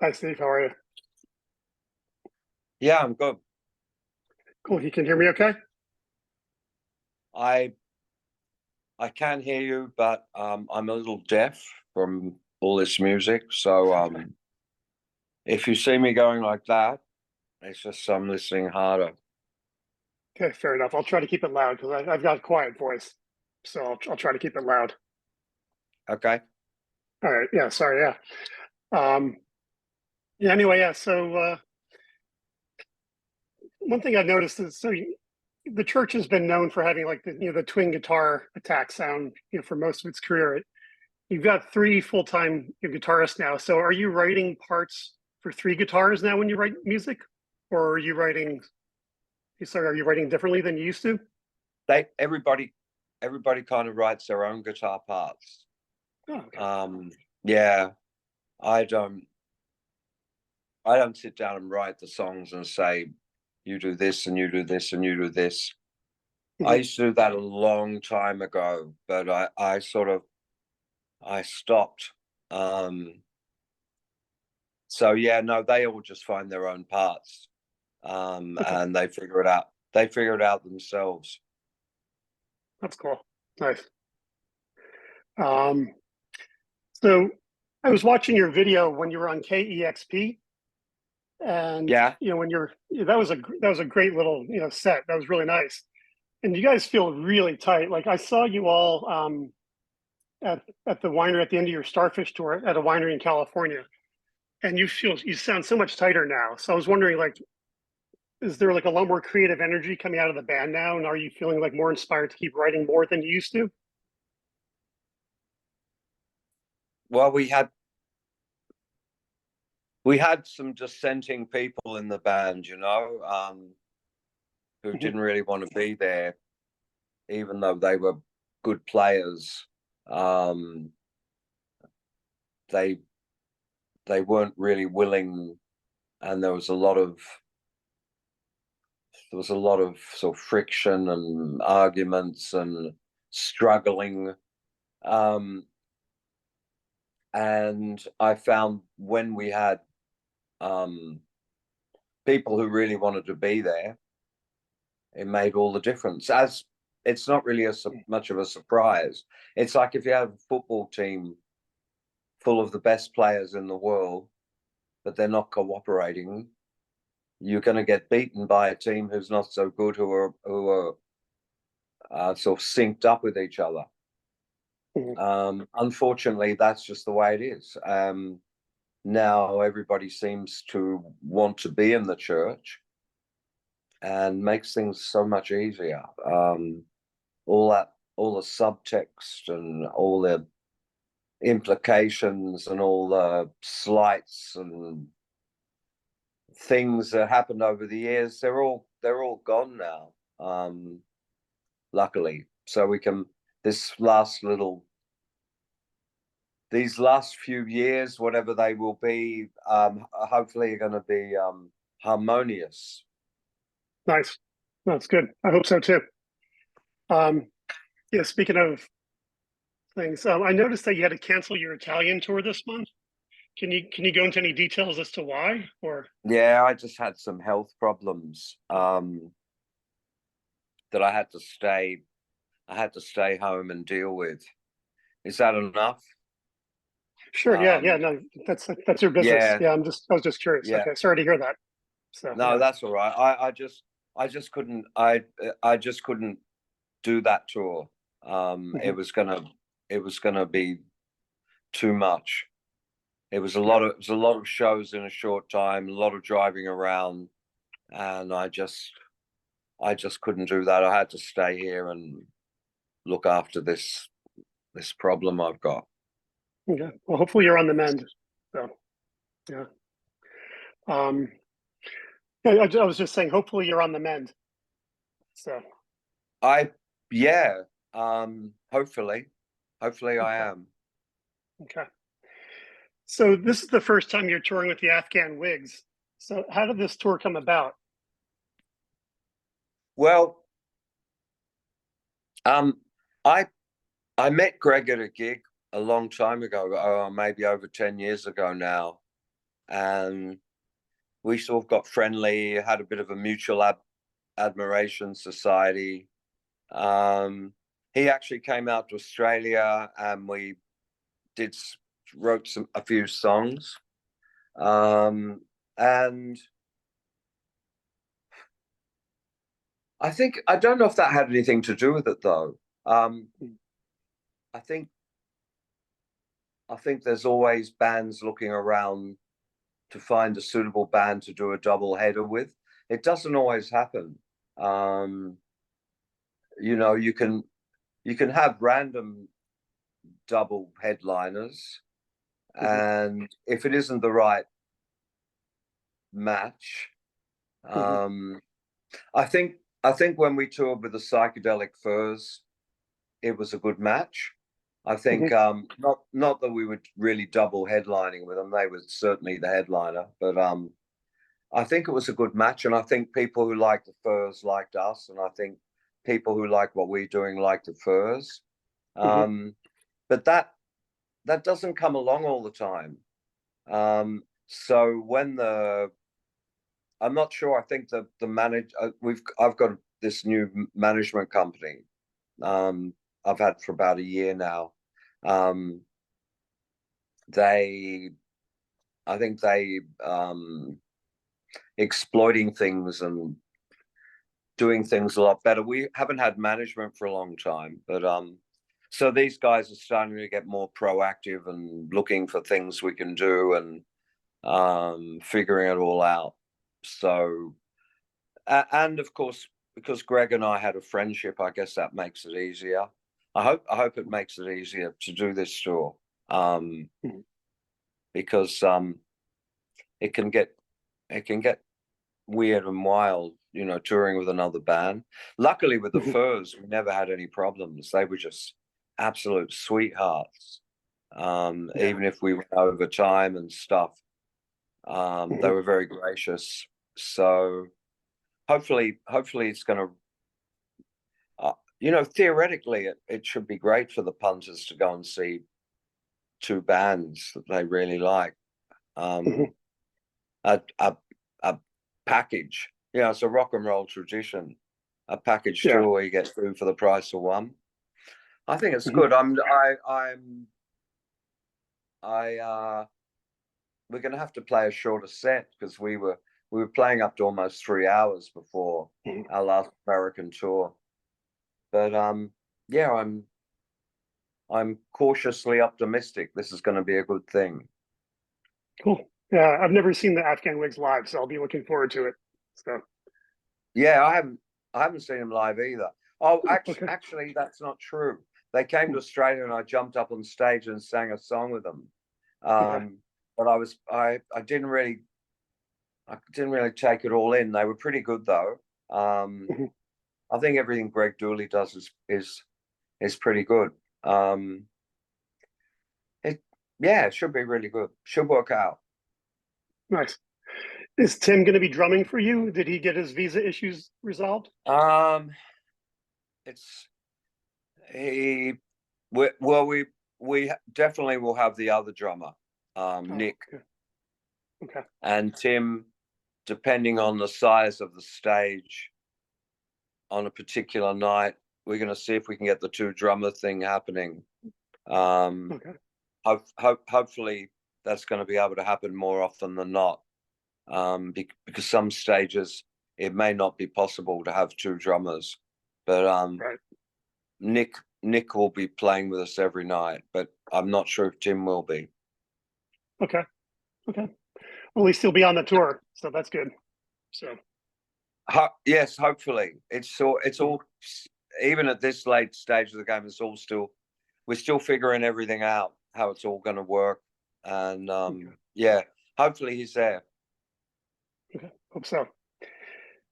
Hi, Steve. How are you? Yeah, I'm good. Cool. You can hear me okay? I I can hear you, but I'm a little deaf from all this music. So if you see me going like that, it's just I'm listening harder. Okay, fair enough. I'll try to keep it loud because I've got a quiet voice. So I'll try to keep it loud. Okay. All right. Yeah. Sorry. Yeah. Yeah. Anyway. Yeah. One thing I've noticed is the church has been known for having like the twin guitar attack sound for most of its career. You've got three full-time guitarists now. So are you writing parts for three guitars now when you write music, or are you writing? Sorry, are you writing differently than you used to? They everybody kind of writes their own guitar parts. Oh, okay. Yeah, I don't I don't sit down and write the songs and say you do this and you do this and you do this. I Mhm. used to do that a long time ago, but I sort of I stopped. Um So yeah, no, they all just find their own parts, Okay, and they figure it out. They figure it out themselves. that's cool. Nice. Um, so I was watching your video when you were on KEXP, and Yeah. when you're that was a great little set. That was really nice, and you guys feel really tight. Like I saw you all at the winery at the end of your Starfish tour at a winery in California, and you sound so much tighter now. So I was wondering, like, is there like a lot more creative energy coming out of the band now, and are you feeling like more inspired to keep writing more than you used to? Well, we had some dissenting people in the band, who Mhm. didn't really want to be there, even though they were good players. Um, they they weren't really willing, and there was a lot of sort of friction and arguments and struggling. Um, and I found when we had um, people who really wanted to be there, it made all the difference. As it's not really much of a surprise. It's like if you have a football team full of the best players in the world, but they're not cooperating, you're going to get beaten by a team who's not so good, who are sort of synced up with each other. Mhm. Unfortunately, that's just the way it is. Now everybody seems to want to be in the church and makes things so much easier. All the subtext and all the implications and all the slights and things that happened over the years, they're all gone now. Luckily, so we can this last little these last few years, whatever they will be, hopefully are going to be harmonious. Nice. That's good. I hope so too. Um, yeah, speaking of things, I noticed that you had to cancel your Italian tour this month. Can you go into any details as to why? Or Yeah, I just had some health problems that I had to stay home and deal with. Is that enough? sure, yeah, yeah, Um, no, that's your business. yeah, Yeah, I was just curious. yeah. Okay, sorry to hear that. So No, yeah. that's all right. I just couldn't. I just couldn't do that tour. Mhm. It was gonna be too much. Yeah, It was a lot of shows in a short time, a lot of driving around, and I just couldn't do that. I had to stay here and look after this problem I've got. okay. Well, hopefully you're on the mend. So yeah. Um, yeah, I was just saying, hopefully you're on the mend. So I Yeah, hopefully, I okay, am. okay. So this is the first time you're touring with the Afghan Whigs. So how did this tour come about? Well, um, I I met Greg at a gig a long time ago, maybe over 10 years ago now, and we sort of got friendly, had a bit of a mutual admiration society. He actually came out to Australia, and we wrote a few songs. And I don't know if that had anything to do with it, though. I think there's always bands looking around to find a suitable band to do a double header with. It doesn't always happen. You know, you can have random double headliners, and if it isn't the right match, I think when we toured with the Psychedelic Furs, it was a good match. I think not that we were really double headlining with them; they were certainly the headliner. But I think it was a good match, and I think people who liked the Furs liked us, and I think people who like what we're doing like the Furs. But that doesn't come along all the time. So when I'm not sure. I think the I've got this new management company. I've had for about a year now. I think they exploiting things and doing things a lot better. We haven't had management for a long time, but so these guys are starting to get more proactive and looking for things we can do and figuring it all out. So, and of course, because Greg and I had a friendship, I guess that makes it easier. I hope it makes it easier to do this tour, because it can get weird and wild, you know, touring with another band. Luckily, with the Furs, we never had any problems. They were just absolute sweethearts. Even if we went over time and stuff, they were very gracious. So hopefully it's going to, you know, theoretically, it should be great for the punters to go and see two bands that they really like. A package, you know, it's a rock and roll tradition. A package tour where you get through for the price of one. I think it's good. We're going to have to play a shorter set because we were playing up to almost 3 hours before our last American tour. But yeah, I'm cautiously optimistic. This is going to be a good thing. Cool. Yeah, I've never seen the Afghan Whigs live, so I'll be looking forward to it. So. Yeah, I haven't seen them live either. Oh, actually, that's not true. They came to Australia and I jumped up on stage and sang a song with them. But I didn't really take it all in. They were pretty good though. I think everything Greg Dooley does is pretty good. It should be really good. Should work out. Nice. Is Tim going to be drumming for you? Did he get his visa issues resolved? We definitely will have the other drummer, Nick. Okay. And Tim, depending on the size of the stage on a particular night, we're going to see if we can get the two drummer thing happening. Hopefully that's going to be able to happen more often than not, because some stages it may not be possible to have two drummers, but Nick will be playing with us every night, but I'm not sure if Tim will be. Okay. Well, at least he'll be on the tour, so that's good. So yes, hopefully it's all even at this late stage of the game, we're still figuring everything out, how it's all going to work, and hopefully he's there. Okay, hope so.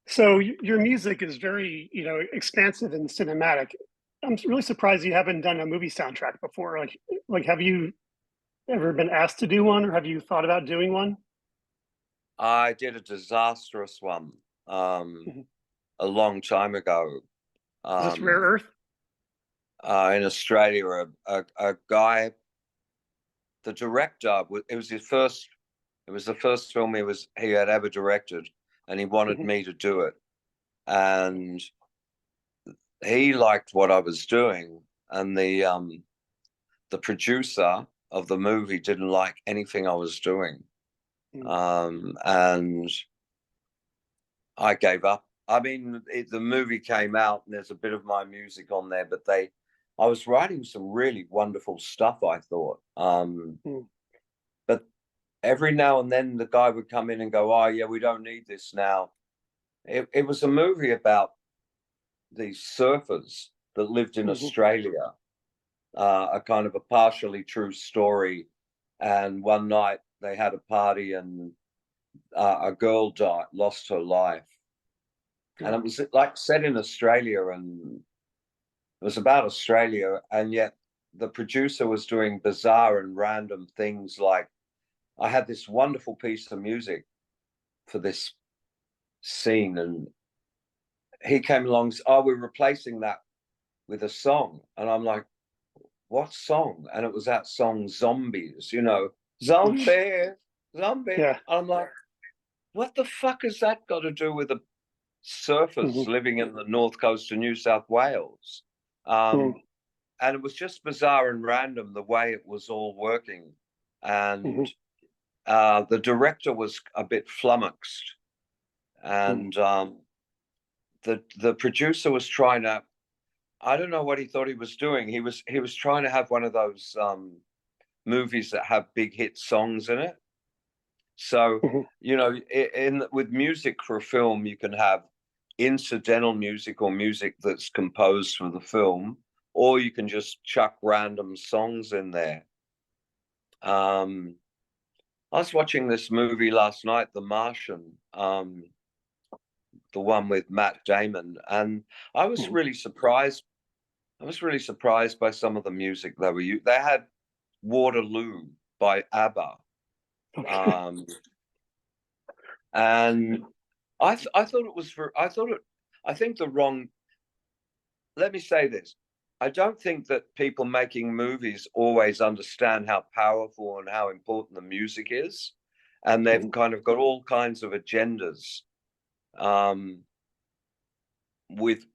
So your music is very, you know, expansive and cinematic. I'm really surprised you haven't done a movie soundtrack before. Like, have you ever been asked to do one, or have you thought about doing one? I did a disastrous one a long time ago. Is this Rare Earth? In Australia, a guy, the director, it was his first It was the first film he had ever directed, and he wanted Mhm. me to do it. And he liked what I was doing, and the producer of the movie didn't like anything I was doing. Mhm. And I gave up. I mean, the movie came out and there's a bit of my music on there, but I was writing some really wonderful stuff, I thought. Mhm. But every now and then the guy would come in and go, "Oh, yeah, we don't need this now." It was a movie about these surfers that lived in Mhm. Australia, a kind of a partially true story. And one night they had a party and a girl lost her life. And Yeah. it was like set in Australia, and it was about Australia. And yet the producer was doing bizarre and random things. Like, I had this wonderful piece of music for this scene, and he came along, "Oh, we're replacing that with a song." And I'm like, "What song?" And it was that song Zombies, zombie, zombie. And Yeah. I'm like, what the fuck has that got to do with the surfers Mhm. living in the north coast of New South Wales? Mhm. And it was just bizarre and random the way it was all working. And Mhm. the director was a bit flummoxed, Mhm. and the producer was trying to. I don't know what he thought he was doing. He was trying to have one of those movies that have big hit songs in it. So, Mhm. in with music for a film, you can have incidental music or music that's composed for the film, or you can just chuck random songs in there. I was watching this movie last night, The Martian, the one with Matt Damon, and I was Mhm. really surprised. I was really surprised by some of the music they were using. They had Waterloo by ABBA. Okay. Um, and I thought it was for I thought it I think the wrong let me say this. I don't think that people making movies always understand how powerful and how important the music is. And they've Mhm. kind of got all kinds of agendas um, with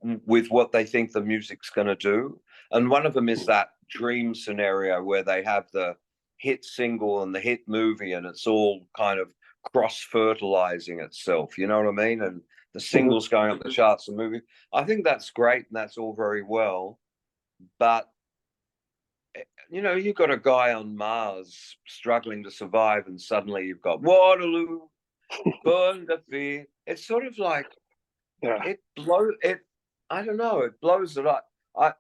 what they think the music's going to do. And one of them is that dream scenario where they have the hit single and the hit movie, and it's all kind of cross fertilizing itself. You know what I mean? And the Mhm. singles going up the charts, the movie. I think that's great and that's all very well, but you've got a guy on Mars struggling to survive, and suddenly you've got Waterloo, burn the fear. It's sort of like Yeah. it blow it. I don't know. It blows it up. I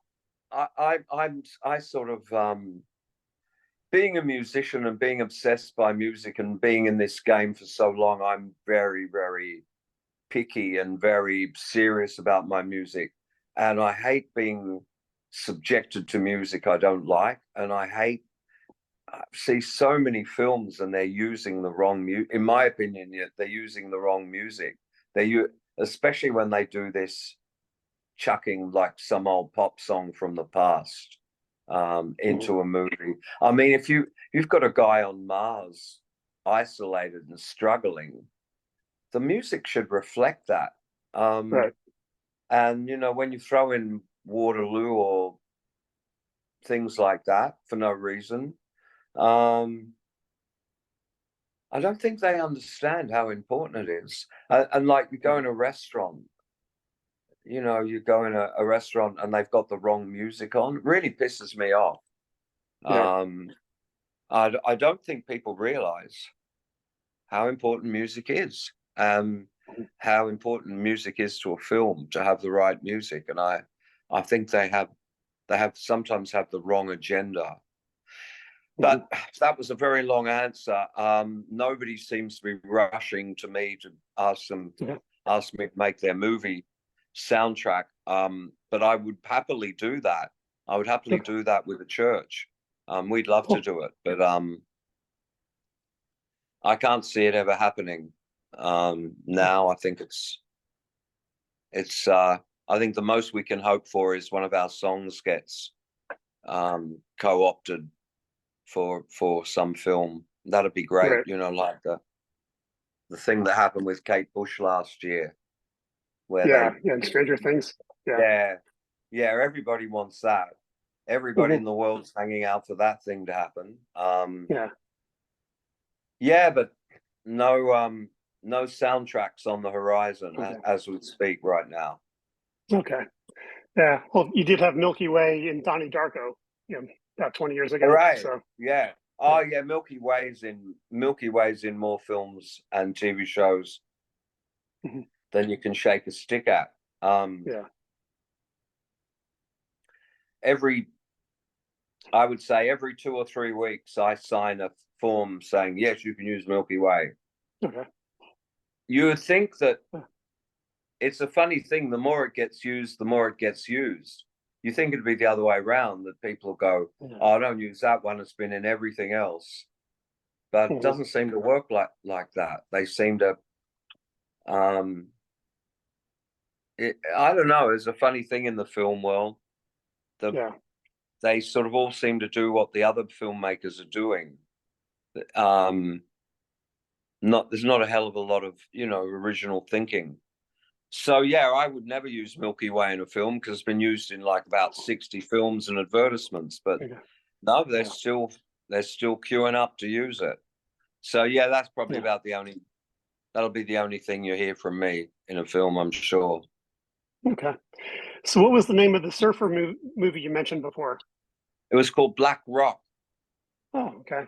sort of being a musician and being obsessed by music and being in this game for so long. I'm very, very picky and very serious about my music, and I hate being subjected to music I don't like, and I see so many films and they're using the wrong music. In my opinion, yet they're using the wrong music. Especially when they do this chucking like some old pop song from the past Mhm. into a movie. I mean, if you've got a guy on Mars isolated and struggling, the music should reflect that. Um, Right. and when you throw in Waterloo or things like that for no reason, um, I don't think they understand how important it is. And like you go in a restaurant, you go in a restaurant and they've got the wrong music on. It really pisses me off. Yeah. Um, I don't think people realize how important music is, Mhm. how important music is to a film to have the right music. And I think they have sometimes have the wrong agenda. Mhm. But that was a very long answer. Nobody seems to be rushing to me to Yeah. ask me to make their movie soundtrack. But I would happily do that. I would happily Okay. do that with the church. We'd love to Cool. do it, but I can't see it ever happening. Yeah. Now I think it's I think the most we can hope for is one of our songs gets co-opted for some film. That'd be great. Right. You know, like the thing that happened with Kate Bush last year, where Yeah. they, Yeah. And Stranger Things. Yeah. yeah, yeah, everybody wants that. Everybody Hmm. in the world's hanging out for that thing to happen. Yeah. Yeah, but no soundtracks on the horizon Okay. as we speak right now. Okay. Yeah. Well, you did have Milky Way and Donnie Darko, you know, about 20 years All ago. right. So Yeah. yeah. Oh yeah, Milky Way's in more films and TV shows Hmm. than you can shake a stick at. Yeah. Every I would say every 2 or 3 weeks I sign a form saying yes, you can use Milky Way. Okay. You would think that Yeah. it's a funny thing. The more it gets used, the more it gets used. You think it'd be the other way around, that people go, Yeah. "Oh, I don't use that one. It's been in everything else." But it Mhm. doesn't seem to work like that. They seem to. Um, I don't know. It's a funny thing in the film world. The Yeah. They sort of all seem to do what the other filmmakers are doing. Um, There's not a hell of a lot of original thinking. So yeah, I would never use Milky Way in a film because it's been used in like about 60 films and advertisements. But Okay. no, Yeah. they're still queuing up to use it. So yeah, that's probably Yeah. about that'll be the only thing you hear from me in a film, I'm sure. Okay. So, what was the name of the surfer movie you mentioned before? It was called Black Rock. Oh, okay.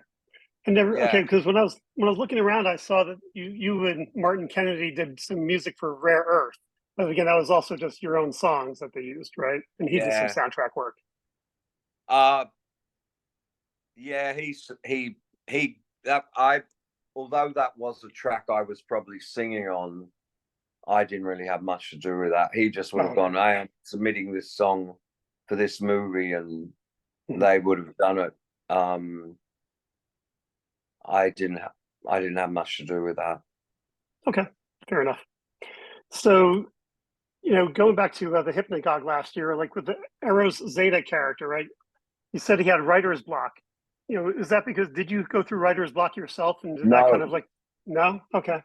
And never okay, Yeah, because when I was looking around, I saw that you and Martin Kennedy did some music for Rare Earth. But again, that was also just your own songs that they used, right? And he did some yeah. soundtrack work. Uh yeah, he that I although that was a track I was probably singing on, I didn't really have much to do with that. He just would Oh, have okay. gone, I am submitting this song for this movie, and Mhm. they would have done it. Um, I didn't have I didn't have much to do with that. Okay, fair enough. So, going back to the Hypnagogue last year, like with the Eros Zeta character, right? You said he had writer's block. Is that because did you go through writer's block yourself, and did that kind No, of like no? Okay,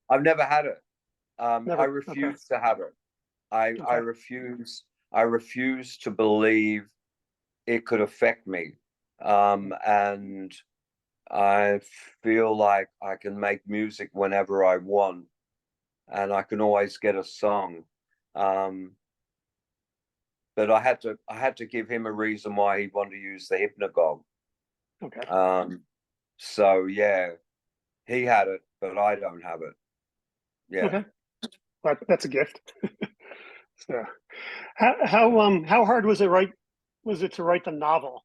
I've never had it. I never. Okay, refuse to have it. I okay, refuse. I refuse to believe it could affect me. And I feel like I can make music whenever I want, and I can always get a song. Um, but I had to give him a reason why he wanted to use the hypnagogue. okay, So yeah, he had it, but I don't have it. Yeah. okay. That's a gift. So, how hard was it to write the novel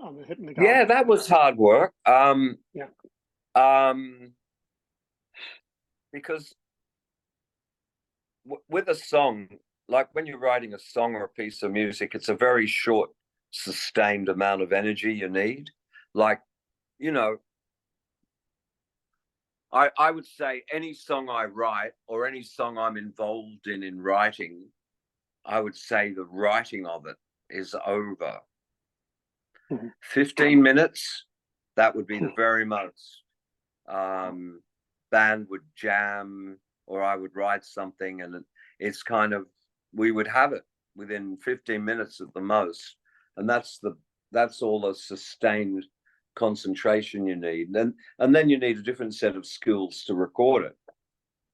on the Hypnagogue? Yeah, that was hard work. Yeah. Um, because with a song, like when you're writing a song or a piece of music, it's a very short, sustained amount of energy you need. Like, you know, I would say any song I write or any song I'm involved in writing, I would say the writing of it is over. Mhm. 15 minutes, that would be the very most. Um, Band would jam, or I would write something, and it's kind of, we would have it within 15 minutes at the most. And that's all the sustained concentration you need. And then you need a different set of skills to record it.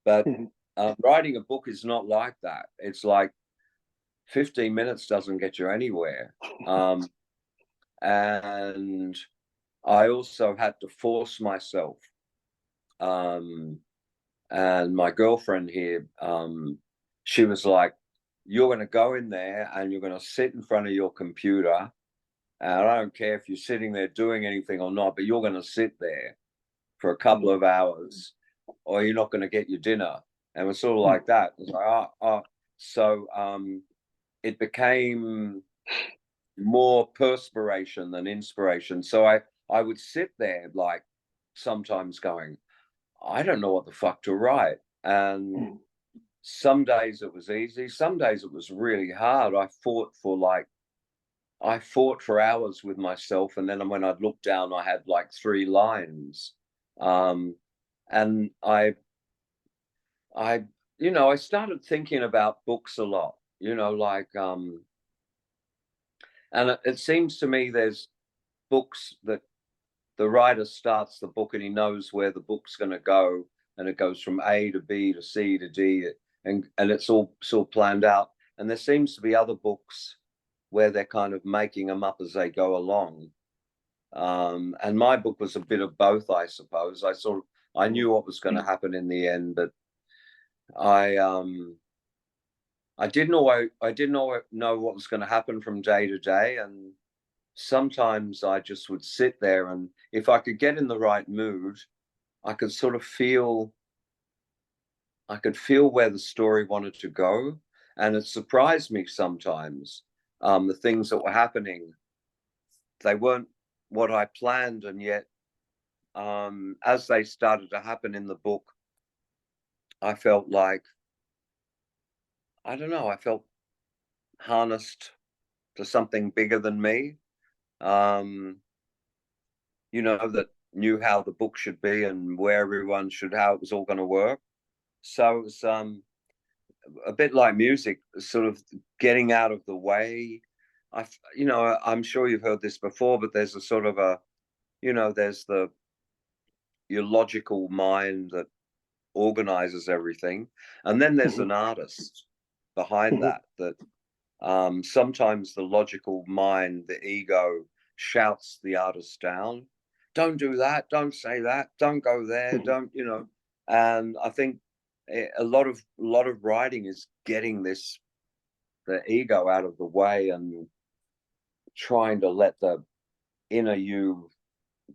But Mhm. writing a book is not like that. It's like 15 minutes doesn't get you anywhere. And I also had to force myself. Um, and my girlfriend here, she was like, "You're going to go in there and you're going to sit in front of your computer. And I don't care if you're sitting there doing anything or not, but you're going to sit there for a couple Mhm. of hours, or you're not going to get your dinner." And it was sort of Mhm. like that. It was like, So it became more perspiration than inspiration. So I would sit there like sometimes going, I don't know what the fuck to write. And Mhm. some days it was easy, some days it was really hard. I fought for like I fought for hours with myself, and then when I'd look down, I had like 3 lines. And I, I started thinking about books a lot, and it seems to me there's books that the writer starts the book and he knows where the book's going to go, and it goes from A to B to C to D, and it's all sort of planned out. And there seems to be other books where they're kind of making them up as they go along. And my book was a bit of both, I suppose. I knew what was going to happen in the end, but I didn't know what was going to happen from day to day, and sometimes I just would sit there, and if I could get in the right mood, I could sort of feel where the story wanted to go, and it surprised me sometimes. The things that were happening, they weren't what I planned, and yet as they started to happen in the book, I felt like, I don't know, I felt harnessed to something bigger than me, that knew how the book should be and where everyone should, how it was all going to work. So it was a bit like music, sort of getting out of the way. I'm sure you've heard this before, but there's a sort of there's your logical mind that organizes everything, and then there's an artist behind that sometimes the logical mind, the ego, shouts the artist down. Don't do that, don't say that, don't go there, don't. And I think a lot of writing is getting the ego out of the way and trying to let the inner you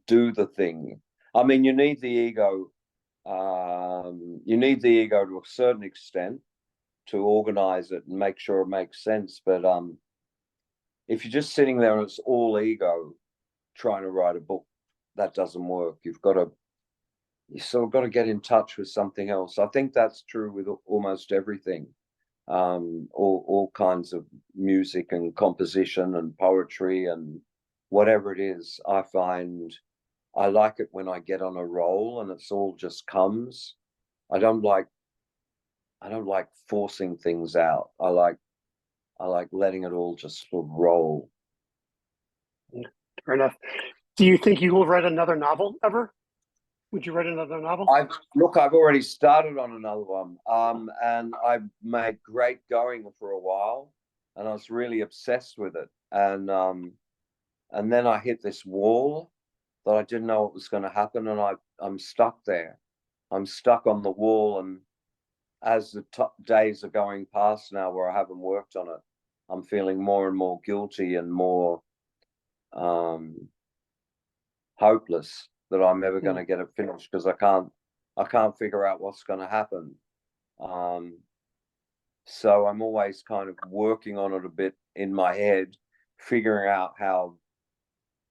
do the thing. I mean, you need the ego to a certain extent to organize it and make sure it makes sense, but if you're just sitting there and it's all ego trying to write a book, that doesn't work. You sort of got to get in touch with something else. I think that's true with almost everything. All kinds of music and composition and poetry and whatever it is. I find I like it when I get on a roll and it's all just comes. I don't like forcing things out. I like letting it all just sort of roll. Fair enough. Do you think you will write another novel ever? Would you write another novel? I've already started on another one, and I made great going for a while, and I was really obsessed with it, and then I hit this wall that I didn't know what was going to happen, and I'm stuck there. I'm stuck on the wall, and as the days are going past now where I haven't worked on it, I'm feeling more and more guilty and more hopeless that I'm ever going to get it finished, because I can't figure out what's going to happen. So I'm always kind of working on it a bit in my head, figuring out how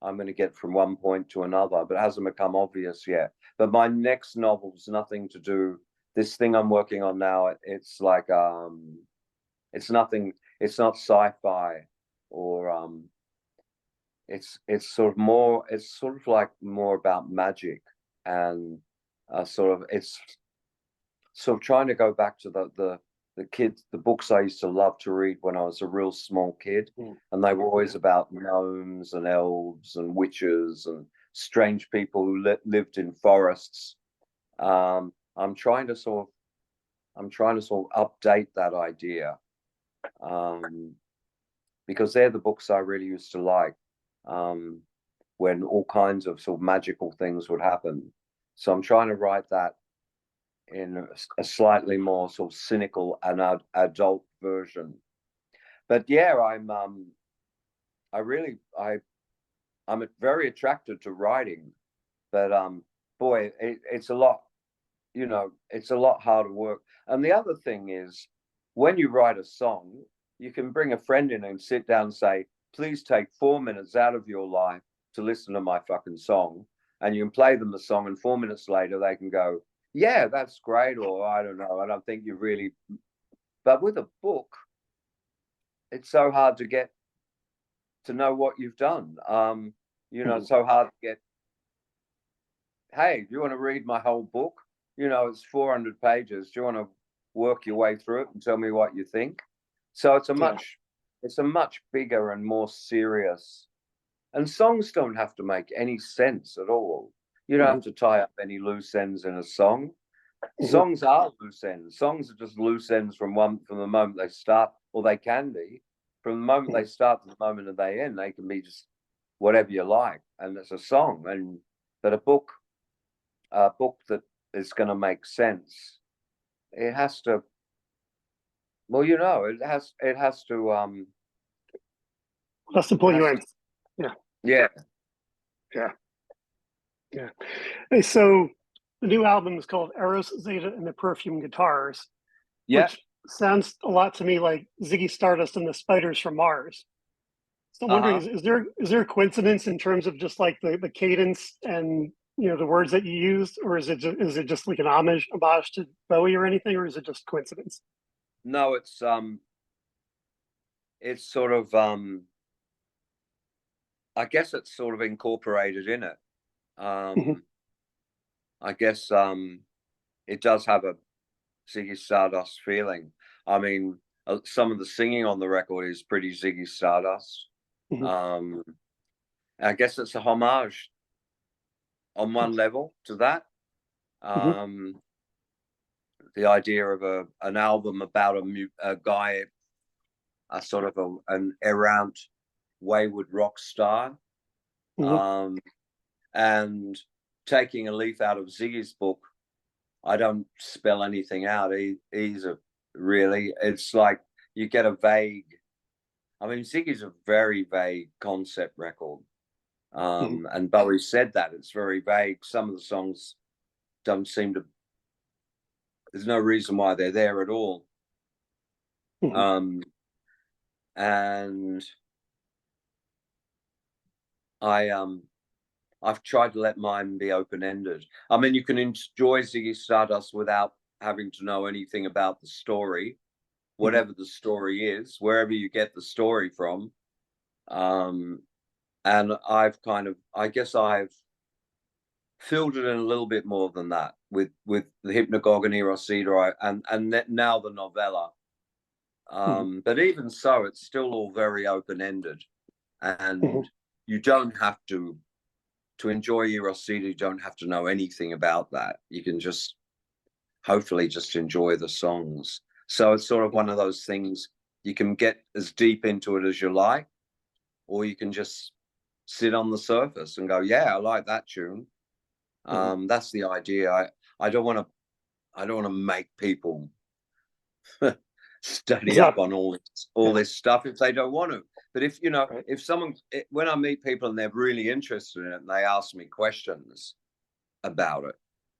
I'm going to get from one point to another, but it hasn't become obvious yet. But my next novel's nothing to do. This thing I'm working on now, it's like it's nothing. It's not sci-fi, or it's sort of like more about magic, and it's sort of trying to go back to the books I used to love to read when I was a real small kid, and they were always about gnomes and elves and witches and strange people who lived in forests. I'm trying to sort of update that idea, because they're the books I really used to like, when all kinds of sort of magical things would happen. So I'm trying to write that in a slightly more sort of cynical and adult version. But yeah, I'm very attracted to writing, but boy, it's a lot. It's a lot harder work. And the other thing is, when you write a song, you can bring a friend in and sit down and say, please take 4 minutes out of your life to listen to my fucking song. And you can play them the song, and 4 minutes later they can go, yeah, that's great, or I don't know, I don't think you really. But with a book, it's so hard to get to know what you've done. You know, Mhm. it's so hard to get, hey, do you want to read my whole book? You know, it's 400 pages. Do you want to work your way through it and tell me what you think? So it's Yeah. a much bigger and more serious, and songs don't have to make any sense at all. You don't Mhm. have to tie up any loose ends in a song. Mhm. Songs are loose ends. Songs are just loose ends from the moment they start, or they can be from the moment they Mhm. start to the moment that they end. They can be just whatever you like, and it's a song. And but a book that is going to make sense, it has to. Well, you know, it has to That's to it pull you has in. to, Yeah. yeah, Yeah. Yeah. Hey, so the new album is called Eros Zeta and the Perfumed Guitars, yeah. which sounds a lot to me like Ziggy Stardust and the Spiders from Mars. So I'm wondering, Uh-huh. is there a coincidence in terms of just like the cadence and the words that you used, or is it just like an homage to Bowie or anything, or is it just coincidence? No, it's sort of I guess it's sort of incorporated in it. Mhm. Um I guess it does have a Ziggy Stardust feeling. I mean, some of the singing on the record is pretty Ziggy Stardust. Mhm. Um, I guess it's a homage on one Nice. level to that. Mhm. Um, the idea of an album about a guy, a sort of an errant, wayward rock star, Mhm. um, and taking a leaf out of Ziggy's book. I don't spell anything out. He's a really. It's like you get a vague. I mean, Ziggy's a very vague concept record. Mhm. And Bowie said that it's very vague. Some of the songs don't seem to. There's no reason why they're there at all. Mhm. Um, and I I've tried to let mine be open ended. I mean, you can enjoy Ziggy Stardust without having to know anything about the story, Mhm. whatever the story is, wherever you get the story from. Um, and I guess I've filled it in a little bit more than that with the Hypnagogue and Eros Zeta and now the novella. Mhm. But even so, it's still all very open ended, Mhm. and you don't have to enjoy Eros Zeta. You don't have to know anything about that. You can just hopefully just enjoy the songs. So it's sort of one Mhm. of those things you can get as deep into it as you like, or you can just sit on the surface and go, yeah, I like that tune. Mhm. That's the idea. I don't want to I don't want to make people It's study up not. on all Yeah. this stuff if they don't want to. But if you know, Right. if someone when I meet people and they're really interested in it and they ask me questions about it,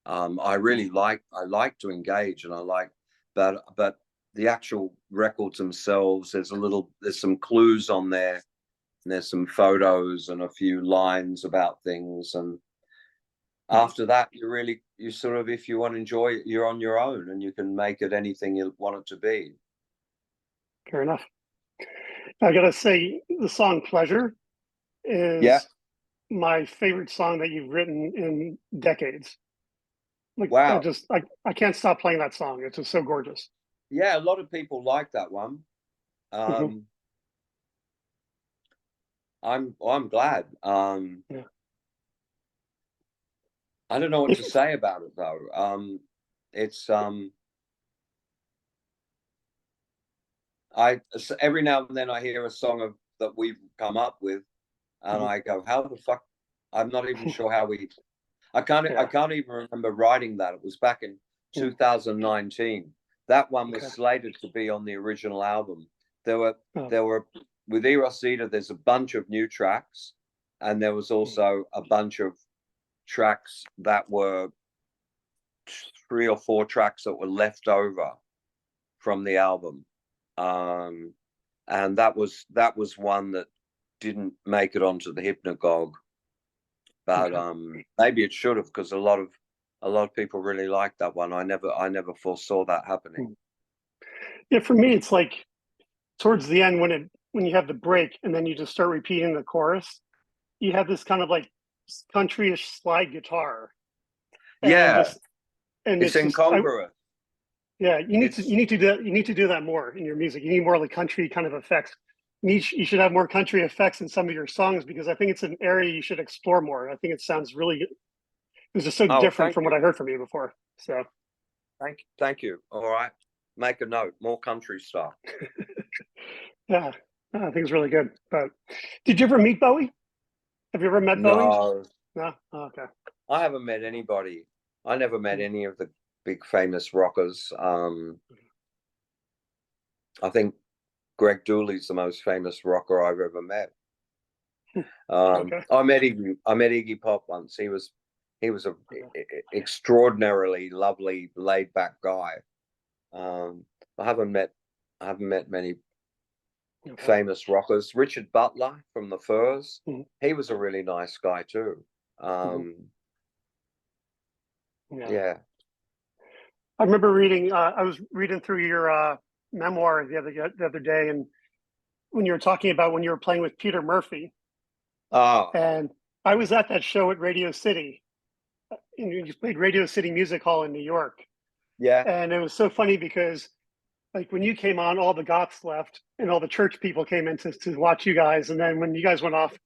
Mhm. I like to engage and I like, but the actual records themselves, there's some clues on there and there's some photos and a few lines about things. And Mhm. after that, you sort of, if you want to enjoy it, you're on your own and you can make it anything you want it to be. Fair enough. I gotta say, the song "Pleasure" Yeah. is my favorite song that you've written in decades. Like I Wow. just I can't stop playing that song. It's just so gorgeous. Yeah, a lot of people like that one. Hmm. Um, I'm glad. Yeah. I don't know what If, to say about it though. It's every now and then I hear a song that we've come up with, and mhm. I go, "How the fuck?" I'm not even sure how we. I Yeah. can't even remember writing that. It was back in Mm. 2019. That one was Okay. slated to be on the original album. There were Oh. there were with Eros Zeta, there's a bunch of new tracks, and there was Mm. also a bunch of tracks that were 3 or 4 tracks that were left over from the album. Um, and that was one that didn't make it onto the Hypnagogue, but Okay. maybe it should have because a lot of people really liked that one. I never foresaw that happening. Mm. Yeah. For me, it's like towards the end when when you have the break and then you just start repeating the chorus, you have this kind of like countryish slide guitar, and Yeah, just and it's it's just I, incongruous. yeah, It's you need to do that, you need to do that more in your music. You need more like country kind of effects. You should have more country effects in some of your songs, because I think it's an area you should explore more. I think it sounds really, it's just so oh, different thank from what you, I heard from you before. So thank you. All right, make a note, more country stuff. yeah, I think it's really good. But did you ever meet Bowie? Have you ever met Bowie? No, No. Oh, okay. I haven't met anybody. I never met any of the big famous rockers. I think Greg Dooley's the most famous rocker I've ever met. Okay. I met Iggy Pop once. He was a extraordinarily lovely, laid back guy. Um, I haven't met many Okay. famous rockers. Richard Butler from the Furs, Mhm. he was a really nice guy too. Yeah. Yeah. I remember reading. I was reading through your memoir the other day, and when you were talking about when you were playing with Peter Murphy, Oh, and I was at that show at Radio City, and you played Radio City Music Hall in New York, yeah. and it was so funny because like when you came on, all the goths left, and all the church people came in to watch you guys, and then when you guys went off,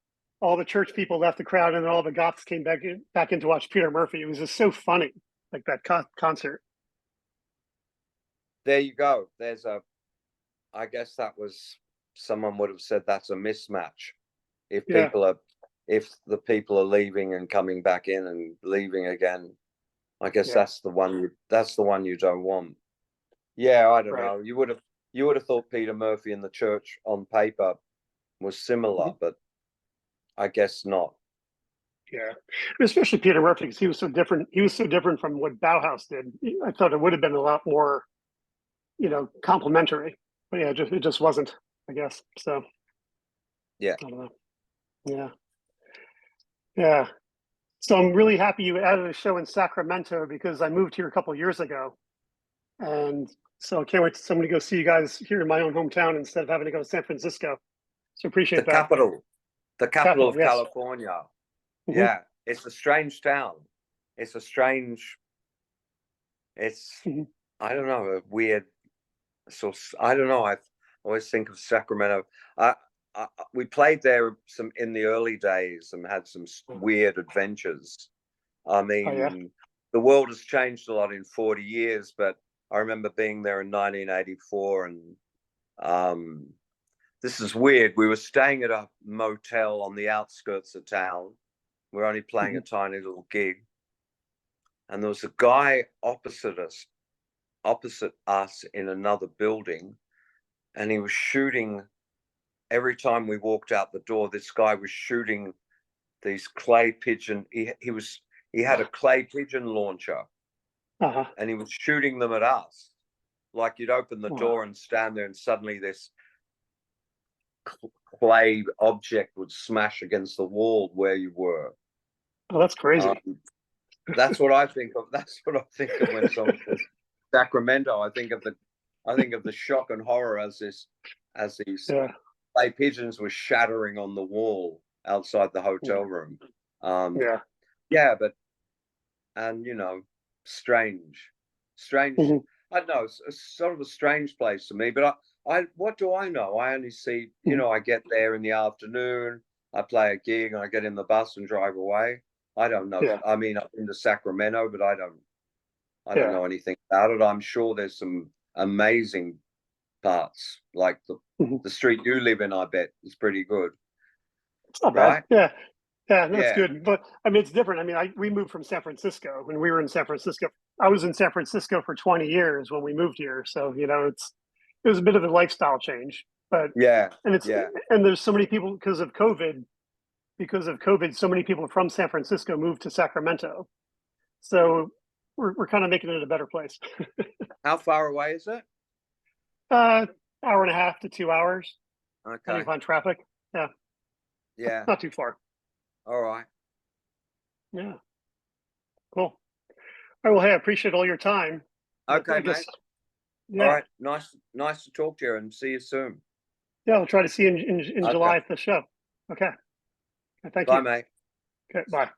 all the church people left the crowd, and then all the goths came back in to watch Peter Murphy. It was just so funny, like that concert. There you go. I guess that was, someone would have said that's a mismatch. If Yeah. if the people are leaving and coming back in and leaving again, I guess Yeah. that's the one you don't want. Yeah, I don't Right. know. You would have thought Peter Murphy in the church on paper was similar, Mhm. but I guess not. Yeah, especially Peter Murphy, because he was so different. He was so different from what Bauhaus did. I thought it would have been a lot more, complimentary. But yeah, it just wasn't, I guess. So Yeah. I don't know. Yeah, yeah. So I'm really happy you added a show in Sacramento, because I moved here a couple of years ago, and so I can't wait to somebody go see you guys here in my own hometown instead of having to go to San Francisco. So The appreciate that. capital, the capital Capital, of yes. California. Hmm. Yeah, it's a strange town. It's a strange. It's, Hmm. I don't know, a weird. So I don't know. I always think of Sacramento. I, we played there some in the early days and had some weird adventures. I Oh yeah. mean, the world has changed a lot in 40 years, but I remember being there in 1984, and um, this is weird. We were staying at a motel on the outskirts of town. We are only playing a Hmm. tiny little gig, and there was a guy opposite us in another building, and he was shooting. Every time we walked out the door, this guy was shooting these clay pigeon. He had a clay pigeon launcher, Uh-huh. and he was shooting them at us. Like, you'd open the Wow. door and stand there, and suddenly this clay object would smash against the wall where you were. Oh, that's Um, crazy. that's what I think of. That's what I think of when someone says Sacramento. I think of the shock and horror as these Yeah. clay pigeons were shattering on the wall outside the hotel room. Um, Yeah. yeah, but, and strange. Hmm. I don't know. It's sort of a strange place to me. But I what do I know? I only see. Hmm. I get there in the afternoon. I play a gig and I get in the bus and drive away. I don't know. Yeah. I mean, I've been to Sacramento, but I don't Yeah. know anything about it. I'm sure there's some amazing parts, like Hmm. the street you live in. I bet is pretty good, It's not bad. right? Yeah. Yeah, that's Yeah, good. But I mean, it's different. I mean, we moved from San Francisco when we were in San Francisco. I was in San Francisco for 20 years when we moved here. So, it was a bit of a lifestyle change. But, yeah, and it's, yeah. and there's so many people because of COVID, so many people from San Francisco moved to Sacramento. So we're kind of making it a better place. How far away is it? uh, Hour and a half to 2 hours, depending Okay. upon traffic. Yeah. Yeah. Not too far. All right. Yeah. Cool. All right. Well, hey, I appreciate all your time. But Okay, I guess, mate. All yeah. right. Nice to talk to you, and see you soon. Yeah, we'll try to see you in Okay. July at the show. Okay. Thank Bye, you. mate. Okay, bye.